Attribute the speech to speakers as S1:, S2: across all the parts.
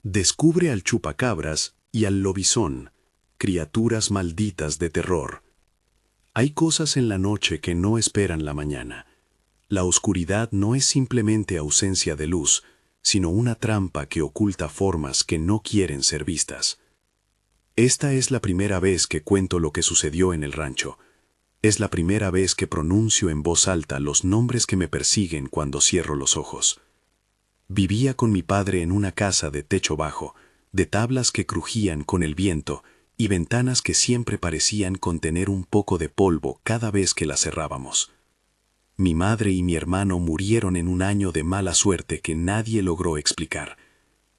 S1: Descubre al chupacabras y al lobizón, criaturas malditas de terror. Hay cosas en la noche que no esperan la mañana. La oscuridad no es simplemente ausencia de luz, sino una trampa que oculta formas que no quieren ser vistas. Esta es la primera vez que cuento lo que sucedió en el rancho. Es la primera vez que pronuncio en voz alta los nombres que me persiguen cuando cierro los ojos. Vivía con mi padre en una casa de techo bajo, de tablas que crujían con el viento y ventanas que siempre parecían contener un poco de polvo cada vez que las cerrábamos. Mi madre y mi hermano murieron en un año de mala suerte que nadie logró explicar.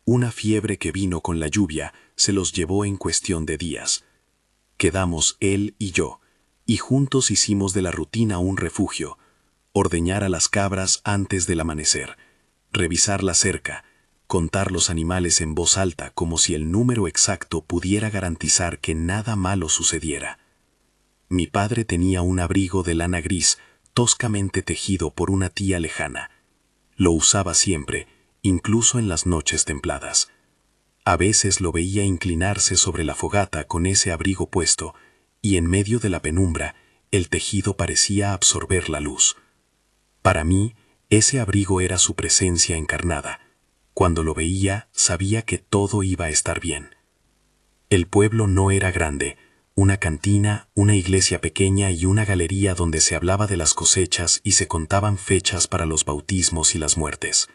S1: Una fiebre que vino con la lluvia se los llevó en cuestión de días. Quedamos él y yo, y juntos hicimos de la rutina un refugio: ordeñar a las cabras antes del amanecer, revisar la cerca, contar los animales en voz alta como si el número exacto pudiera garantizar que nada malo sucediera. Mi padre tenía un abrigo de lana gris toscamente tejido por una tía lejana. Lo usaba siempre, incluso en las noches templadas. A veces lo veía inclinarse sobre la fogata con ese abrigo puesto, y en medio de la penumbra, el tejido parecía absorber la luz. Para mí, ese abrigo era su presencia encarnada. Cuando lo veía, sabía que todo iba a estar bien. El pueblo no era grande: una cantina, una iglesia pequeña y una galería donde se hablaba de las cosechas y se contaban fechas para los bautismos y las muertes.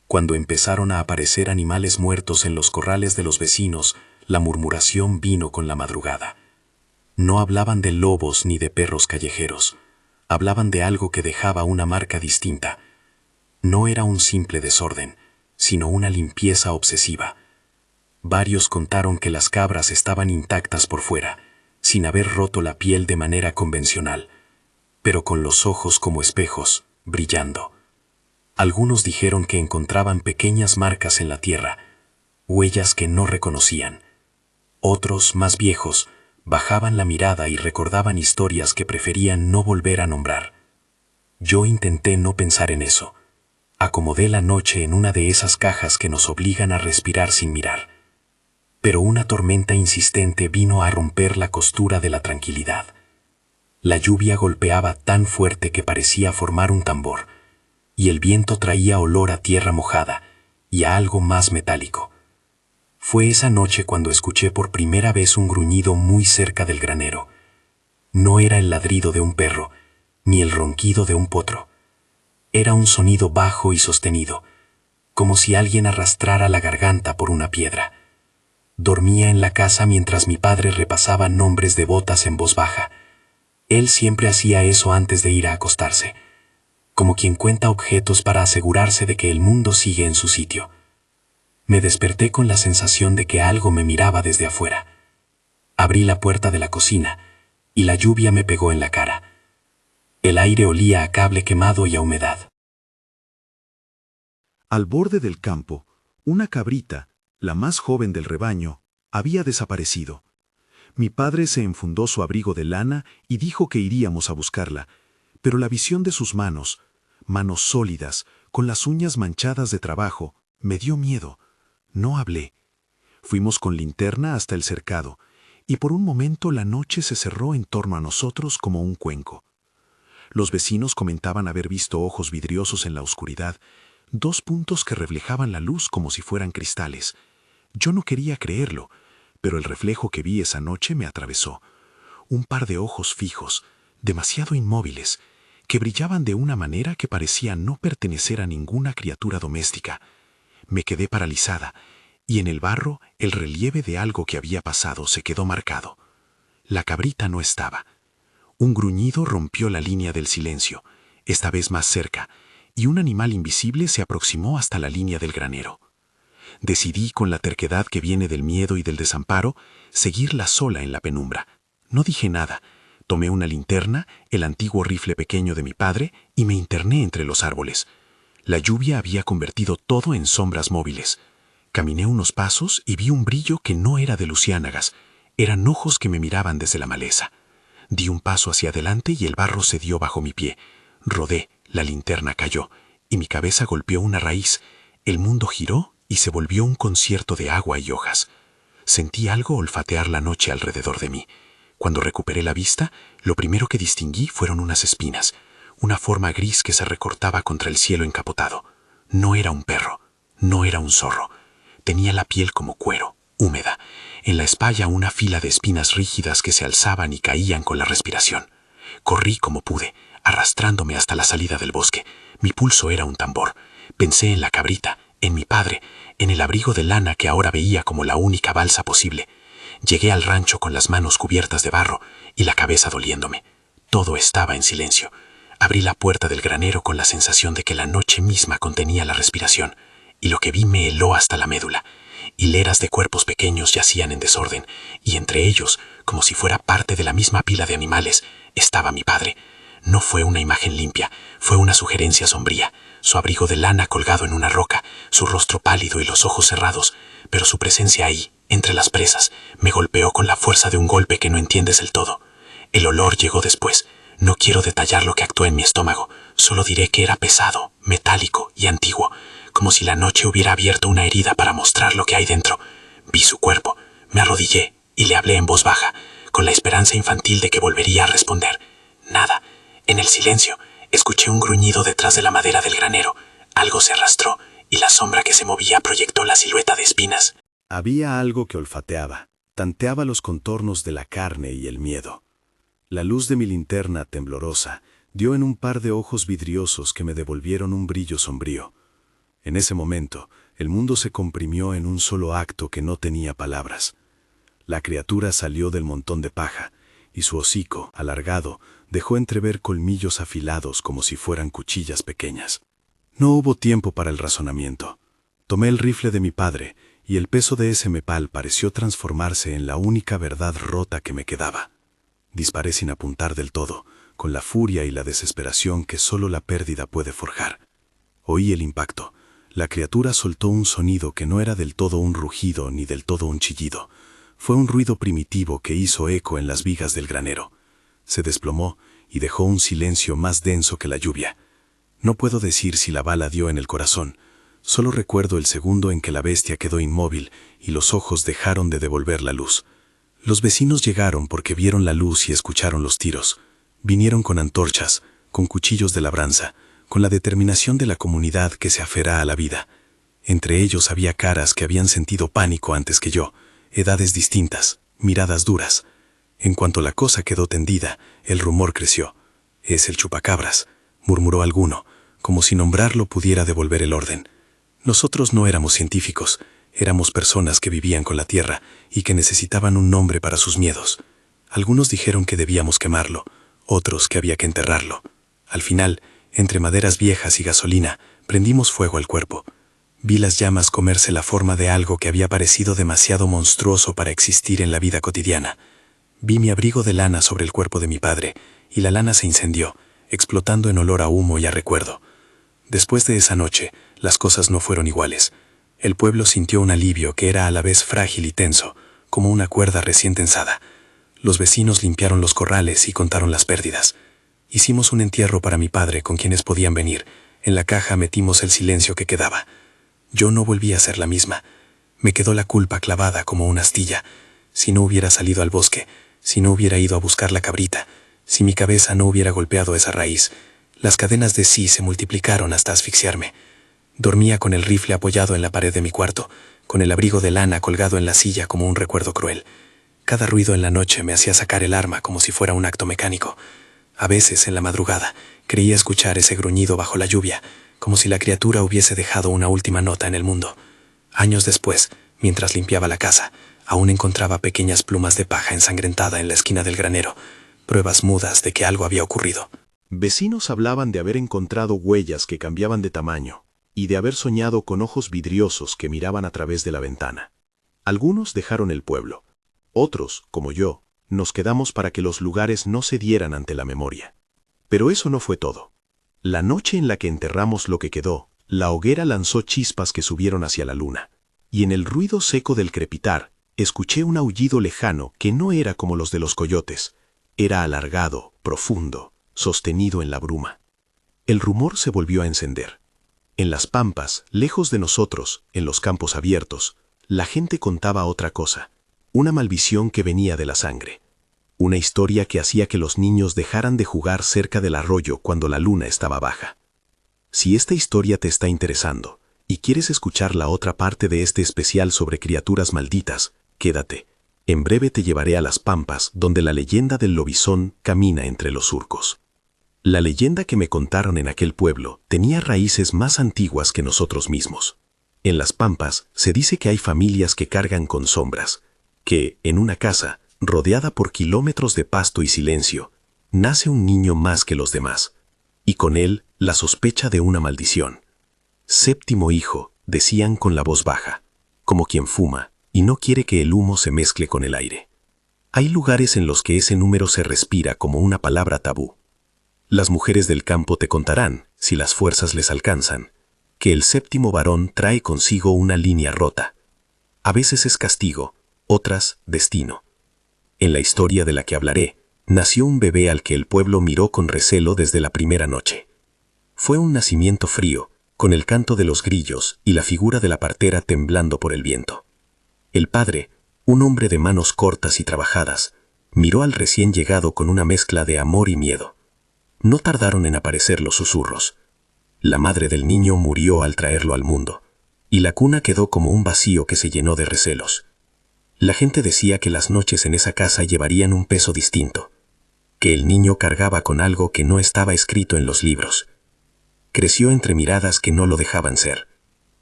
S1: Cuando empezaron a aparecer animales muertos en los corrales de los vecinos, la murmuración vino con la madrugada. No hablaban de lobos ni de perros callejeros. Hablaban de algo que dejaba una marca distinta. No era un simple desorden, sino una limpieza obsesiva. Varios contaron que las cabras estaban intactas por fuera, sin haber roto la piel de manera convencional, pero con los ojos como espejos, brillando. Algunos dijeron que encontraban pequeñas marcas en la tierra, huellas que no reconocían. Otros, más viejos, bajaban la mirada y recordaban historias que preferían no volver a nombrar. Yo intenté no pensar en eso. Acomodé la noche en una de esas cajas que nos obligan a respirar sin mirar. Pero una tormenta insistente vino a romper la costura de la tranquilidad. La lluvia golpeaba tan fuerte que parecía formar un tambor, y el viento traía olor a tierra mojada y a algo más metálico. Fue esa noche cuando escuché por primera vez un gruñido muy cerca del granero. No era el ladrido de un perro, ni el ronquido de un potro. Era un sonido bajo y sostenido, como si alguien arrastrara la garganta por una piedra. Dormía en la casa mientras mi padre repasaba nombres de botas en voz baja. Él siempre hacía eso antes de ir a acostarse, como quien cuenta objetos para asegurarse de que el mundo sigue en su sitio. Me desperté con la sensación de que algo me miraba desde afuera. Abrí la puerta de la cocina y la lluvia me pegó en la cara. El aire olía a cable quemado y a humedad.
S2: Al borde del campo, una cabrita, la más joven del rebaño, había desaparecido. Mi padre se enfundó su abrigo de lana y dijo que iríamos a buscarla, pero la visión de sus manos, manos sólidas, con las uñas manchadas de trabajo, me dio miedo. No hablé. Fuimos con linterna hasta el cercado, y por un momento la noche se cerró en torno a nosotros como un cuenco. Los vecinos comentaban haber visto ojos vidriosos en la oscuridad, dos puntos que reflejaban la luz como si fueran cristales. Yo no quería creerlo, pero el reflejo que vi esa noche me atravesó. Un par de ojos fijos, demasiado inmóviles, que brillaban de una manera que parecía no pertenecer a ninguna criatura doméstica. Me quedé paralizada, y en el barro el relieve de algo que había pasado se quedó marcado. La cabrita no estaba. Un gruñido rompió la línea del silencio, esta vez más cerca, y un animal invisible se aproximó hasta la línea del granero. Decidí, con la terquedad que viene del miedo y del desamparo, seguirla sola en la penumbra. No dije nada. Tomé una linterna, el antiguo rifle pequeño de mi padre, y me interné entre los árboles. La lluvia había convertido todo en sombras móviles. Caminé unos pasos y vi un brillo que no era de luciérnagas. Eran ojos que me miraban desde la maleza. Di un paso hacia adelante y el barro cedió bajo mi pie. Rodé, la linterna cayó, y mi cabeza golpeó una raíz. El mundo giró y se volvió un concierto de agua y hojas. Sentí algo olfatear la noche alrededor de mí. Cuando recuperé la vista, lo primero que distinguí fueron unas espinas, una forma gris que se recortaba contra el cielo encapotado. No era un perro, no era un zorro. Tenía la piel como cuero, húmeda. En la espalda una fila de espinas rígidas que se alzaban y caían con la respiración. Corrí como pude, arrastrándome hasta la salida del bosque. Mi pulso era un tambor. Pensé en la cabrita, en mi padre, en el abrigo de lana que ahora veía como la única balsa posible. Llegué al rancho con las manos cubiertas de barro y la cabeza doliéndome. Todo estaba en silencio. Abrí la puerta del granero con la sensación de que la noche misma contenía la respiración, y lo que vi me heló hasta la médula. Hileras de cuerpos pequeños yacían en desorden, y entre ellos, como si fuera parte de la misma pila de animales, estaba mi padre. No fue una imagen limpia, fue una sugerencia sombría. Su abrigo de lana colgado en una roca, su rostro pálido y los ojos cerrados, pero su presencia ahí, entre las presas, me golpeó con la fuerza de un golpe que no entiendes del todo. El olor llegó después. No quiero detallar lo que actuó en mi estómago, solo diré que era pesado, metálico y antiguo, como si la noche hubiera abierto una herida para mostrar lo que hay dentro. Vi su cuerpo, me arrodillé y le hablé en voz baja, con la esperanza infantil de que volvería a responder. Nada. En el silencio, escuché un gruñido detrás de la madera del granero. Algo se arrastró y la sombra que se movía proyectó la silueta de espinas.
S1: Había algo que olfateaba, tanteaba los contornos de la carne y el miedo. La luz de mi linterna temblorosa dio en un par de ojos vidriosos que me devolvieron un brillo sombrío. En ese momento, el mundo se comprimió en un solo acto que no tenía palabras. La criatura salió del montón de paja, y su hocico, alargado, dejó entrever colmillos afilados como si fueran cuchillas pequeñas. No hubo tiempo para el razonamiento. Tomé el rifle de mi padre, y el peso de ese mepal pareció transformarse en la única verdad rota que me quedaba. Disparé sin apuntar del todo, con la furia y la desesperación que solo la pérdida puede forjar. Oí el impacto. La criatura soltó un sonido que no era del todo un rugido ni del todo un chillido. Fue un ruido primitivo que hizo eco en las vigas del granero. Se desplomó y dejó un silencio más denso que la lluvia. No puedo decir si la bala dio en el corazón. Solo recuerdo el segundo en que la bestia quedó inmóvil y los ojos dejaron de devolver la luz. Los vecinos llegaron porque vieron la luz y escucharon los tiros. Vinieron con antorchas, con cuchillos de labranza, con la determinación de la comunidad que se aferra a la vida. Entre ellos había caras que habían sentido pánico antes que yo, edades distintas, miradas duras. En cuanto la cosa quedó tendida, el rumor creció. «Es el chupacabras», murmuró alguno, como si nombrarlo pudiera devolver el orden. Nosotros no éramos científicos, éramos personas que vivían con la tierra y que necesitaban un nombre para sus miedos. Algunos dijeron que debíamos quemarlo, otros que había que enterrarlo. Al final, entre maderas viejas y gasolina, prendimos fuego al cuerpo. Vi las llamas comerse la forma de algo que había parecido demasiado monstruoso para existir en la vida cotidiana. Vi mi abrigo de lana sobre el cuerpo de mi padre, y la lana se incendió, explotando en olor a humo y a recuerdo. Después de esa noche, las cosas no fueron iguales. El pueblo sintió un alivio que era a la vez frágil y tenso, como una cuerda recién tensada. Los vecinos limpiaron los corrales y contaron las pérdidas. Hicimos un entierro para mi padre con quienes podían venir. En la caja metimos el silencio que quedaba. Yo no volví a ser la misma. Me quedó la culpa clavada como una astilla. Si no hubiera salido al bosque, si no hubiera ido a buscar la cabrita, si mi cabeza no hubiera golpeado esa raíz, las cadenas de sí se multiplicaron hasta asfixiarme. Dormía con el rifle apoyado en la pared de mi cuarto, con el abrigo de lana colgado en la silla como un recuerdo cruel. Cada ruido en la noche me hacía sacar el arma como si fuera un acto mecánico. A veces, en la madrugada, creía escuchar ese gruñido bajo la lluvia, como si la criatura hubiese dejado una última nota en el mundo. Años después, mientras limpiaba la casa, aún encontraba pequeñas plumas de paja ensangrentada en la esquina del granero, pruebas mudas de que algo había ocurrido.
S2: Vecinos hablaban de haber encontrado huellas que cambiaban de tamaño y de haber soñado con ojos vidriosos que miraban a través de la ventana. Algunos dejaron el pueblo. Otros, como yo, nos quedamos para que los lugares no cedieran ante la memoria. Pero eso no fue todo. La noche en la que enterramos lo que quedó, la hoguera lanzó chispas que subieron hacia la luna, y en el ruido seco del crepitar, escuché un aullido lejano que no era como los de los coyotes. Era alargado, profundo, sostenido en la bruma. El rumor se volvió a encender.
S1: En las pampas, lejos de nosotros, en los campos abiertos, la gente contaba otra cosa, una maldición que venía de la sangre. Una historia que hacía que los niños dejaran de jugar cerca del arroyo cuando la luna estaba baja. Si esta historia te está interesando y quieres escuchar la otra parte de este especial sobre criaturas malditas, quédate. En breve te llevaré a las pampas donde la leyenda del lobizón camina entre los surcos. La leyenda que me contaron en aquel pueblo tenía raíces más antiguas que nosotros mismos. En las pampas se dice que hay familias que cargan con sombras, que, en una casa, rodeada por kilómetros de pasto y silencio, nace un niño más que los demás, y con él la sospecha de una maldición. Séptimo hijo, decían con la voz baja, como quien fuma y no quiere que el humo se mezcle con el aire. Hay lugares en los que ese número se respira como una palabra tabú. Las mujeres del campo te contarán, si las fuerzas les alcanzan, que el séptimo varón trae consigo una línea rota. A veces es castigo, otras, destino. En la historia de la que hablaré, nació un bebé al que el pueblo miró con recelo desde la primera noche. Fue un nacimiento frío, con el canto de los grillos y la figura de la partera temblando por el viento. El padre, un hombre de manos cortas y trabajadas, miró al recién llegado con una mezcla de amor y miedo. No tardaron en aparecer los susurros. La madre del niño murió al traerlo al mundo, y la cuna quedó como un vacío que se llenó de recelos. La gente decía que las noches en esa casa llevarían un peso distinto, que el niño cargaba con algo que no estaba escrito en los libros. Creció entre miradas que no lo dejaban ser.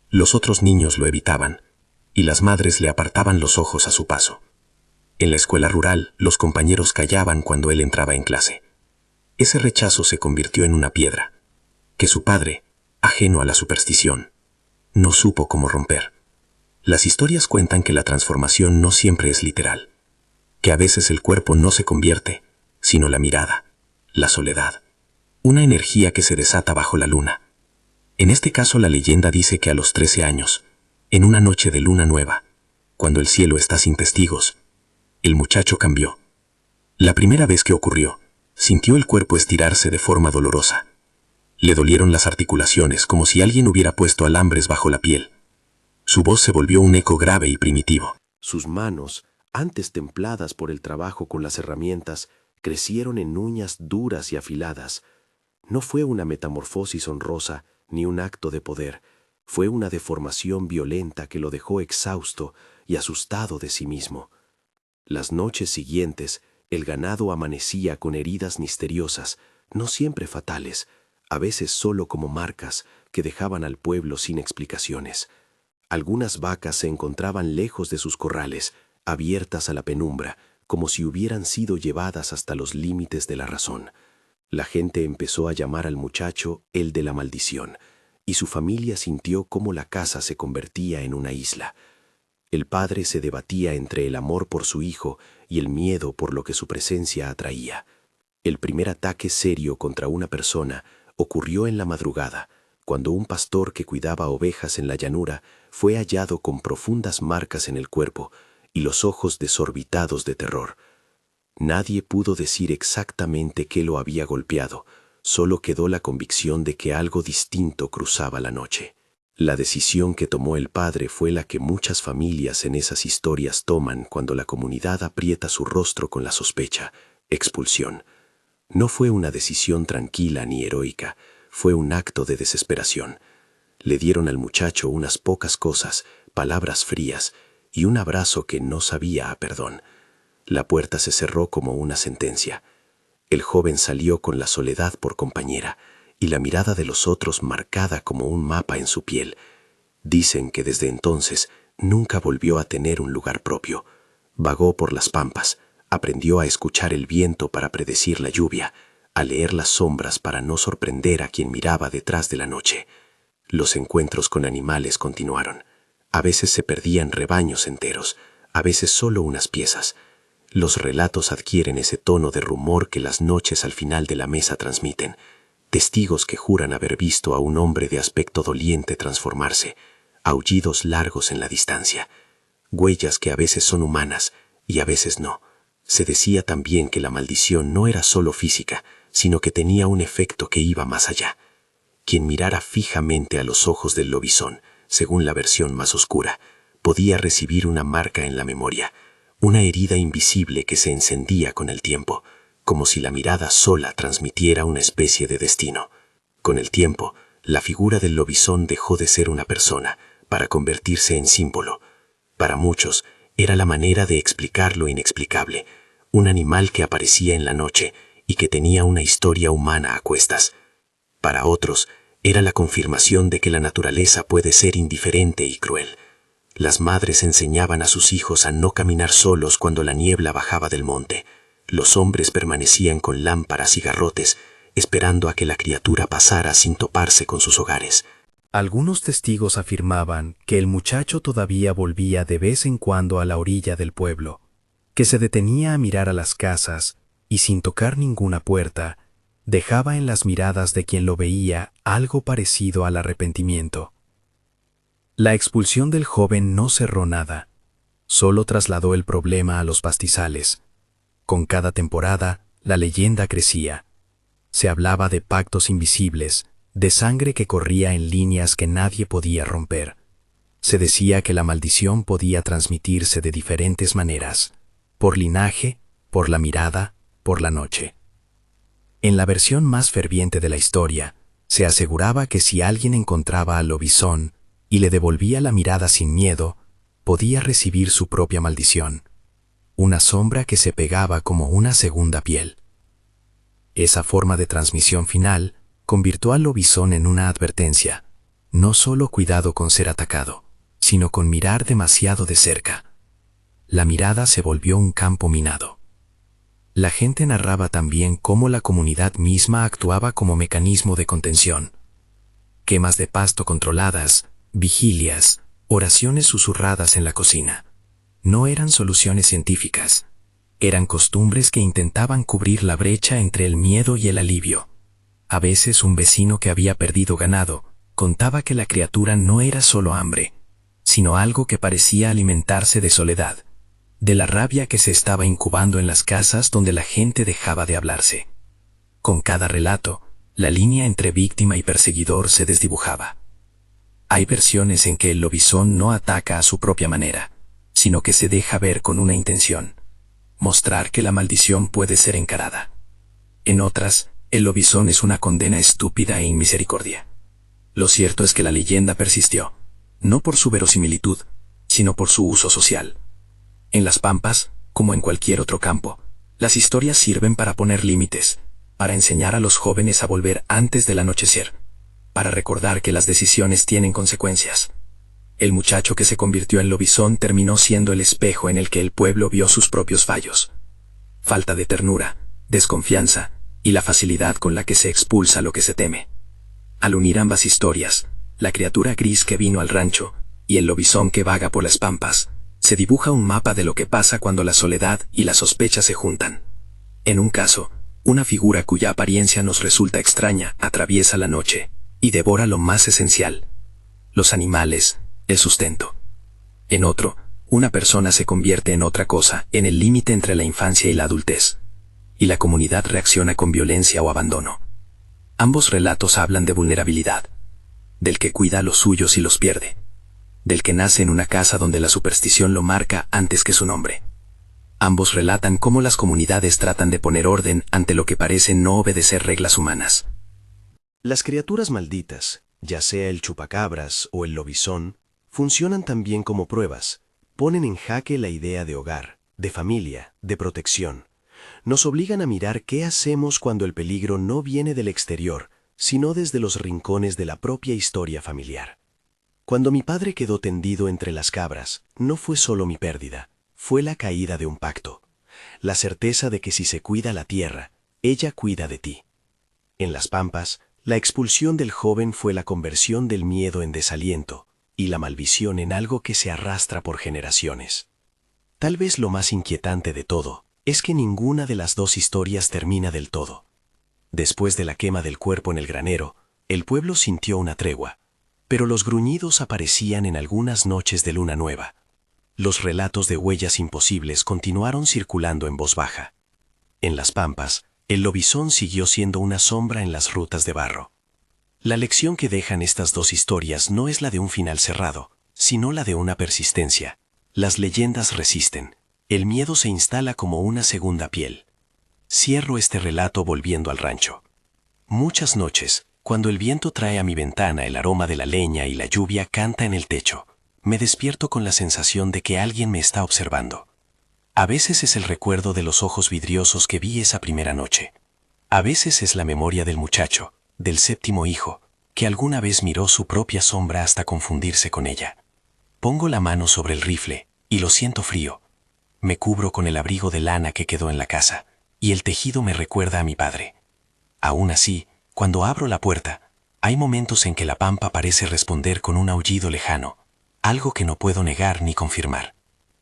S1: Los otros niños lo evitaban, y las madres le apartaban los ojos a su paso. En la escuela rural, los compañeros callaban cuando él entraba en clase. Ese rechazo se convirtió en una piedra, que su padre, ajeno a la superstición, no supo cómo romper. Las historias cuentan que la transformación no siempre es literal, que a veces el cuerpo no se convierte, sino la mirada, la soledad, una energía que se desata bajo la luna. En este caso la leyenda dice que a los 13 años, en una noche de luna nueva, cuando el cielo está sin testigos, el muchacho cambió. La primera vez que ocurrió, sintió el cuerpo estirarse de forma dolorosa. Le dolieron las articulaciones como si alguien hubiera puesto alambres bajo la piel. Su voz se volvió un eco grave y primitivo.
S3: Sus manos, antes templadas por el trabajo con las herramientas, crecieron en uñas duras y afiladas. No fue una metamorfosis honrosa ni un acto de poder. Fue una deformación violenta que lo dejó exhausto y asustado de sí mismo. Las noches siguientes, el ganado amanecía con heridas misteriosas, no siempre fatales, a veces solo como marcas que dejaban al pueblo sin explicaciones. Algunas vacas se encontraban lejos de sus corrales, abiertas a la penumbra, como si hubieran sido llevadas hasta los límites de la razón. La gente empezó a llamar al muchacho el de la maldición, y su familia sintió cómo la casa se convertía en una isla. El padre se debatía entre el amor por su hijo y el miedo por lo que su presencia atraía. El primer ataque serio contra una persona ocurrió en la madrugada, cuando un pastor que cuidaba ovejas en la llanura fue hallado con profundas marcas en el cuerpo y los ojos desorbitados de terror. Nadie pudo decir exactamente qué lo había golpeado, solo quedó la convicción de que algo distinto cruzaba la noche. La decisión que tomó el padre fue la que muchas familias en esas historias toman cuando la comunidad aprieta su rostro con la sospecha: expulsión. No fue una decisión tranquila ni heroica, fue un acto de desesperación. Le dieron al muchacho unas pocas cosas, palabras frías y un abrazo que no sabía a perdón. La puerta se cerró como una sentencia. El joven salió con la soledad por compañera y la mirada de los otros marcada como un mapa en su piel. Dicen que desde entonces nunca volvió a tener un lugar propio. Vagó por las pampas, aprendió a escuchar el viento para predecir la lluvia, a leer las sombras para no sorprender a quien miraba detrás de la noche. Los encuentros con animales continuaron. A veces se perdían rebaños enteros, a veces solo unas piezas. Los relatos adquieren ese tono de rumor que las noches al final de la mesa transmiten. Testigos que juran haber visto a un hombre de aspecto doliente transformarse, aullidos largos en la distancia, huellas que a veces son humanas y a veces no. Se decía también que la maldición no era solo física, sino que tenía un efecto que iba más allá. Quien mirara fijamente a los ojos del lobizón, según la versión más oscura, podía recibir una marca en la memoria, una herida invisible que se encendía con el tiempo, como si la mirada sola transmitiera una especie de destino. Con el tiempo, la figura del lobizón dejó de ser una persona para convertirse en símbolo. Para muchos, era la manera de explicar lo inexplicable, un animal que aparecía en la noche y que tenía una historia humana a cuestas. Para otros, era la confirmación de que la naturaleza puede ser indiferente y cruel. Las madres enseñaban a sus hijos a no caminar solos cuando la niebla bajaba del monte. Los hombres permanecían con lámparas y garrotes, esperando a que la criatura pasara sin toparse con sus hogares.
S1: Algunos testigos afirmaban que el muchacho todavía volvía de vez en cuando a la orilla del pueblo, que se detenía a mirar a las casas y sin tocar ninguna puerta, dejaba en las miradas de quien lo veía algo parecido al arrepentimiento. La expulsión del joven no cerró nada, solo trasladó el problema a los pastizales. Con cada temporada, la leyenda crecía. Se hablaba de pactos invisibles, de sangre que corría en líneas que nadie podía romper. Se decía que la maldición podía transmitirse de diferentes maneras, por linaje, por la mirada, por la noche. En la versión más ferviente de la historia, se aseguraba que si alguien encontraba al lobizón y le devolvía la mirada sin miedo, podía recibir su propia maldición, una sombra que se pegaba como una segunda piel. Esa forma de transmisión final convirtió al lobizón en una advertencia, no solo cuidado con ser atacado, sino con mirar demasiado de cerca. La mirada se volvió un campo minado. La gente narraba también cómo la comunidad misma actuaba como mecanismo de contención. Quemas de pasto controladas, vigilias, oraciones susurradas en la cocina. No eran soluciones científicas. Eran costumbres que intentaban cubrir la brecha entre el miedo y el alivio. A veces un vecino que había perdido ganado contaba que la criatura no era solo hambre, sino algo que parecía alimentarse de soledad, de la rabia que se estaba incubando en las casas donde la gente dejaba de hablarse. Con cada relato, la línea entre víctima y perseguidor se desdibujaba. Hay versiones en que el lobizón no ataca a su propia manera, sino que se deja ver con una intención: mostrar que la maldición puede ser encarada. En otras, el lobizón es una condena estúpida e inmisericordia. Lo cierto es que la leyenda persistió, no por su verosimilitud, sino por su uso social. En las pampas, como en cualquier otro campo, las historias sirven para poner límites, para enseñar a los jóvenes a volver antes del anochecer, para recordar que las decisiones tienen consecuencias. El muchacho que se convirtió en lobizón terminó siendo el espejo en el que el pueblo vio sus propios fallos. Falta de ternura, desconfianza y la facilidad con la que se expulsa lo que se teme. Al unir ambas historias, la criatura gris que vino al rancho y el lobizón que vaga por las pampas, se dibuja un mapa de lo que pasa cuando la soledad y la sospecha se juntan. En un caso, una figura cuya apariencia nos resulta extraña atraviesa la noche y devora lo más esencial: los animales, el sustento. En otro, una persona se convierte en otra cosa en el límite entre la infancia y la adultez, y la comunidad reacciona con violencia o abandono. Ambos relatos hablan de vulnerabilidad, del que cuida a los suyos y los pierde, del que nace en una casa donde la superstición lo marca antes que su nombre. Ambos relatan cómo las comunidades tratan de poner orden ante lo que parece no obedecer reglas humanas.
S3: Las criaturas malditas, ya sea el chupacabras o el lobizón, funcionan también como pruebas, ponen en jaque la idea de hogar, de familia, de protección. Nos obligan a mirar qué hacemos cuando el peligro no viene del exterior, sino desde los rincones de la propia historia familiar. Cuando mi padre quedó tendido entre las cabras, no fue solo mi pérdida, fue la caída de un pacto, la certeza de que si se cuida la tierra, ella cuida de ti. En las pampas, la expulsión del joven fue la conversión del miedo en desaliento y la malvisión en algo que se arrastra por generaciones. Tal vez lo más inquietante de todo es que ninguna de las dos historias termina del todo. Después de la quema del cuerpo en el granero, el pueblo sintió una tregua, pero los gruñidos aparecían en algunas noches de luna nueva. Los relatos de huellas imposibles continuaron circulando en voz baja. En las pampas, el lobizón siguió siendo una sombra en las rutas de barro. La lección que dejan estas dos historias no es la de un final cerrado, sino la de una persistencia. Las leyendas resisten. El miedo se instala como una segunda piel. Cierro este relato volviendo al rancho. Muchas noches, cuando el viento trae a mi ventana el aroma de la leña y la lluvia canta en el techo, me despierto con la sensación de que alguien me está observando. A veces es el recuerdo de los ojos vidriosos que vi esa primera noche. A veces es la memoria del muchacho, del séptimo hijo, que alguna vez miró su propia sombra hasta confundirse con ella. Pongo la mano sobre el rifle y lo siento frío. Me cubro con el abrigo de lana que quedó en la casa, y el tejido me recuerda a mi padre. Aún así, cuando abro la puerta, hay momentos en que la pampa parece responder con un aullido lejano, algo que no puedo negar ni confirmar.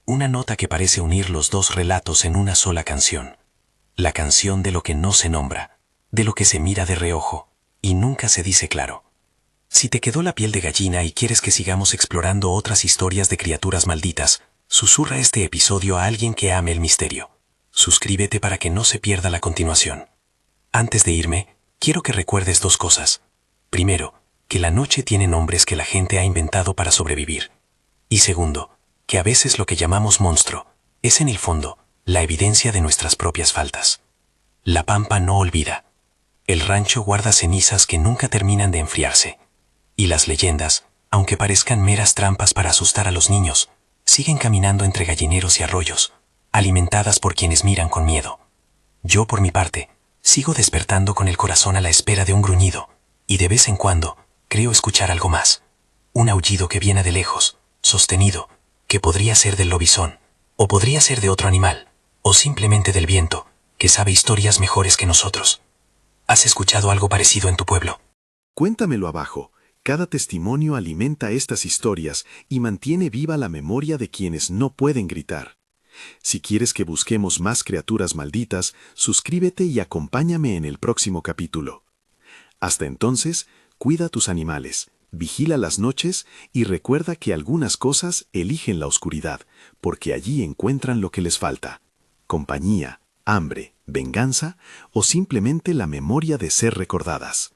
S3: Una nota que parece unir los dos relatos en una sola canción. La canción de lo que no se nombra, de lo que se mira de reojo, y nunca se dice claro. Si te quedó la piel de gallina y quieres que sigamos explorando otras historias de criaturas malditas, susurra este episodio a alguien que ame el misterio. Suscríbete para que no se pierda la continuación. Antes de irme, quiero que recuerdes dos cosas. Primero, que la noche tiene nombres que la gente ha inventado para sobrevivir. Y segundo, que a veces lo que llamamos monstruo es en el fondo la evidencia de nuestras propias faltas. La pampa no olvida. El rancho guarda cenizas que nunca terminan de enfriarse. Y las leyendas, aunque parezcan meras trampas para asustar a los niños, siguen caminando entre gallineros y arroyos, alimentadas por quienes miran con miedo. Yo, por mi parte, sigo despertando con el corazón a la espera de un gruñido, y de vez en cuando creo escuchar algo más. Un aullido que viene de lejos, sostenido, que podría ser del lobizón, o podría ser de otro animal, o simplemente del viento, que sabe historias mejores que nosotros. ¿Has escuchado algo parecido en tu pueblo?
S2: Cuéntamelo abajo. Cada testimonio alimenta estas historias y mantiene viva la memoria de quienes no pueden gritar. Si quieres que busquemos más criaturas malditas, suscríbete y acompáñame en el próximo capítulo. Hasta entonces, cuida tus animales, vigila las noches y recuerda que algunas cosas eligen la oscuridad, porque allí encuentran lo que les falta: compañía, hambre, venganza o simplemente la memoria de ser recordadas.